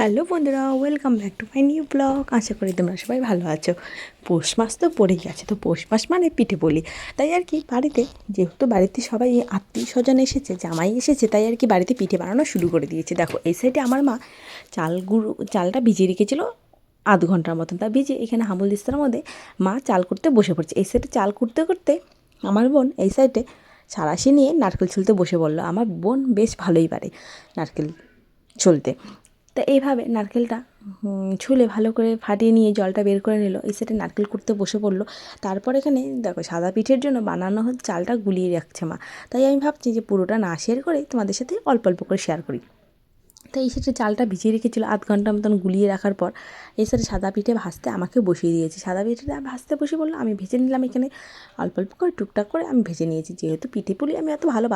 Hello বন্ধুরা, welcome back to my new blog. আশা করি তোমরা সবাই ভালো আছো। পৌষ মাস তো পড়েই গেছে, তো পৌষ মাস মানে পিঠে পুলি। তাই আর কি বাড়িতে, যেহেতু বাড়িতে সবাই আত্মীয় স্বজন এসেছে, জামাই এসেছে, তাই আর কি বাড়িতে পিঠে বানানো শুরু করে দিয়েছে। দেখো এই সাইডে আমার মা চালটা ভিজিয়ে রেখেছিলো আধ ঘন্টার মতন। তা ভিজে এখানে হামুল দিস্তার মধ্যে মা চাল করতে বসে পড়ছে। এই সাইডে চাল করতে করতে আমার বোন এই সাইডে সাঁড়াশি নিয়ে নারকেল ছুলতে বসে পড়লো। আমার বোন বেশ ভালোই পারে নারকেল ছুলতে। তা এইভাবে নারকেলটা ছুলে ভালো করে ফাটিয়ে নিয়ে জলটা বের করে নিল। এই সেটে নারকেল কুটতে বসে পড়লো। তারপর এখানে দেখো সাদা পিঠের জন্য বানানো চালটা গুলিয়ে রাখছে মা। তাই আমি ভাবছি যে পুরোটা না শেয়ার করে তোমাদের সাথে অল্প অল্প করে শেয়ার করি। তাই এই সেটে চালটা ভিজিয়ে রেখেছিলো আধ ঘন্টা মতন গুলিয়ে রাখার পর এই সাথে সাদা পিঠে ভাজতে আমাকে বসিয়ে দিয়েছে। সাদা পিঠেটা ভাজতে বসে বললো, আমি ভেজে নিলাম। এখানে অল্প অল্প করে টুকটাক করে আমি ভেজে নিয়েছি, যেহেতু পিঠে পুলি আমি এত ভালো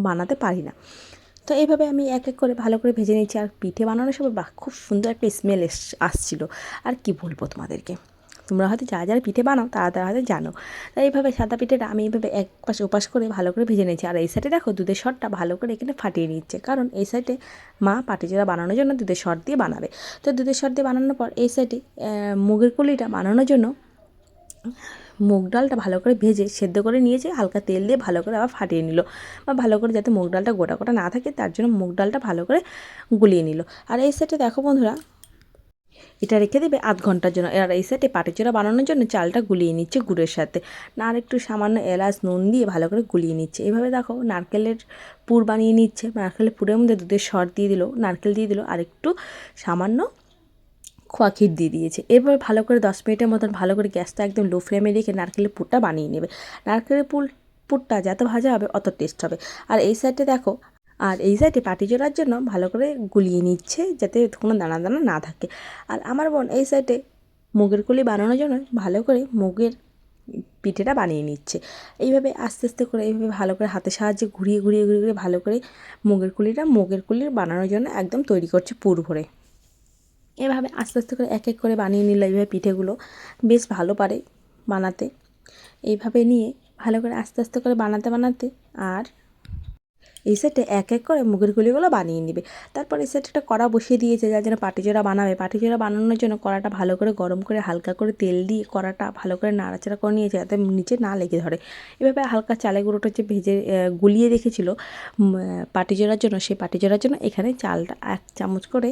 বানাতে পারি না। তো এইভাবে আমি এক এক করে ভালো করে ভেজে নিচ্ছি। আর পিঠে বানানোর সময় খুব সুন্দর একটা স্মেল আসছিলো। আর কি বলবো তোমাদেরকে, তোমরা হয়তো যারা যারা পিঠে বানাও তারা তারা হয়তো জানো। তাই এইভাবে সাদা পিঠেটা আমি এইভাবে এক পাশ ওপাশ করে ভালো করে ভেজে নিয়েছি। আর এই সাইডে দেখো দুধের সরটা ভালো করে এখানে ফাটিয়ে নিচ্ছে, কারণ এই সাইডে মা পাটিচোড়া বানানোর জন্য দুধের সর দিয়ে বানাবে। তো দুধের সর দিয়ে বানানোর পর এই সাইডে মুগের কলিটা বানানোর জন্য মুগ ডালটা ভালো করে ভেজে সেদ্ধ করে নিয়েছে, হালকা তেল দিয়ে ভালো করে আবার ফাটিয়ে নিল, বা ভালো করে যাতে মুগ ডালটা গোটা গোটা না থাকে তার জন্য মুগ ডালটা ভালো করে গুলিয়ে নিল। আর এই সাইডে দেখো বন্ধুরা, এটা রেখে দেবে আধ ঘন্টার জন্য। আর এই সাইডে পাটিচোড়া বানানোর জন্য চালটা গুলিয়ে নিচ্ছে গুড়ের সাথে, না আর একটু সামান্য এলাচ নুন দিয়ে ভালো করে গুলিয়ে নিচ্ছে। এভাবে দেখো নারকেলের পুর বানিয়ে নিচ্ছে। নারকেলের পুরের মধ্যে দুধের সর দিয়ে দিল, নারকেল দিয়ে দিল, আর একটু সামান্য খোয়া ক্ষীর দিয়ে দিয়েছে। এরপর ভালো করে 10 মিনিটের মতন ভালো করে গ্যাসটা একদম লো ফ্লেমে রেখে নারকেলের পুরটা বানিয়ে নেবে। নারকেলের পুরটা যত ভাজা হবে অত টেস্ট হবে। আর এই সাইডে দেখো, আর এই সাইডে পাটিচোড়ার জন্য ভালো করে গুলিয়ে নিচ্ছে যাতে কোনো দানা দানা না থাকে। আর আমার বোন এই সাইডে মুগের কুলি বানানোর জন্য ভালো করে মুগের পিঠেটা বানিয়ে নিচ্ছে। এইভাবে আস্তে আস্তে করে এইভাবে ভালো করে হাতের সাহায্যে ঘুরিয়ে ঘুরিয়ে ঘুরিয়ে ঘুরিয়ে ভালো করে মুগের কুলির বানানোর জন্য একদম তৈরি করছে পুর ভরে। এভাবে আস্তে আস্তে করে এক এক করে বানিয়ে নিল। এইভাবে পিঠেগুলো বেশ ভালো পারে বানাতে। এইভাবে নিয়ে ভালো করে আস্তে আস্তে করে বানাতে বানাতে আর এই সেটে এক এক করে মুগের গুলিগুলো বানিয়ে নেবে। তারপর এই সেটে একটা কড়া বসিয়ে দিয়েছে, যার জন্য পাটিচোড়া বানাবে। পাটিচোড়া বানানোর জন্য কড়াটা ভালো করে গরম করে হালকা করে তেল দিয়ে কড়াটা ভালো করে নাড়াচাড়া করে নিয়েছে যাতে নিচে না লেগে ধরে। এভাবে হালকা চালের গুঁড়োটা যে ভেজে গুলিয়ে রেখেছিল পাটিচোড়ার জন্য, সেই পাটিচোড়ার জন্য এখানে চালটা 1 চামচ করে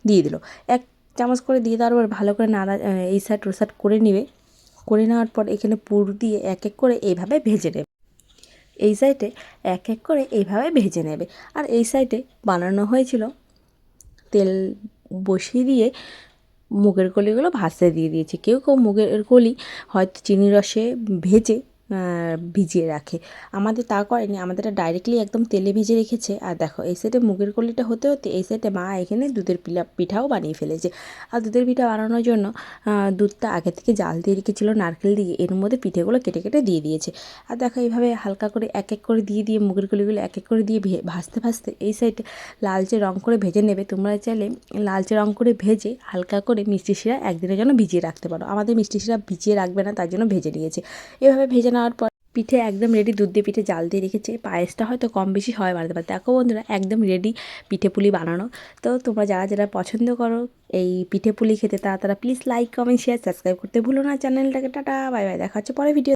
দিয়ে দিল। 1 চামচ করে দিয়ে দেওয়ার পর ভালো করে এই সাইড ও সাইড করে নেবে। করে নেওয়ার পর এখানে পুর দিয়ে এক এক করে এইভাবে ভেজে নেবে। এই সাইডে এক এক করে এইভাবে ভেজে নেবে। আর এই সাইডে বানানো হয়েছিল তেল বসিয়ে দিয়ে মুগের কলিগুলো ভাজতে দিয়ে দিয়েছি। কেউ কেউ মুগের কলি হয়তো চিনি রসে ভেজে ভিজিয়ে রাখে, আমাদের তা করেনি, আমাদের ডাইরেক্টলি একদম তেলে ভেজে রেখেছে। আর দেখো এই সাইডে মুগের কলিটা হতে হতে এই সাইডে মা এখানে দুধের পিঠাও বানিয়ে ফেলেছে। আর দুধের পিঠা বানানোর জন্য দুধটা আগে থেকে জাল দিয়ে রেখেছিলো নারকেল দিয়ে, এর মধ্যে পিঠেগুলো কেটে কেটে দিয়ে দিয়েছে। আর দেখো এইভাবে হালকা করে এক এক করে দিয়ে দিয়ে মুগের কলিগুলো এক এক করে দিয়ে ভাজতে ভাজতে এই সাইডে লালচে রং করে ভেজে নেবে। তোমরা চাইলে লালচে রং করে ভেজে হালকা করে মিষ্টি শিরা একদিনের জন্য ভিজিয়ে রাখতে পারো। আমাদের মিষ্টি শিরা ভিজিয়ে রাখবে না, তার জন্য ভেজে নিয়েছে। এভাবে ভেজে নেওয়ার পর পিঠে একদম রেডি। দুধ দিয়ে পিঠে জাল দিয়ে রেখেছে, পায়েসটা হয়তো কম বেশি হয় বানাতে পারে। দেখো বন্ধুরা একদম রেডি পিঠে পুলি বানানো। তো তোমরা যারা যারা পছন্দ করো এই পিঠে পুলি খেতে, তারা তারা please like comment share subscribe করতে ভুলো না চ্যানেলটাকে। টাটা বাই বাই, দেখা হচ্ছে পরে ভিডিও।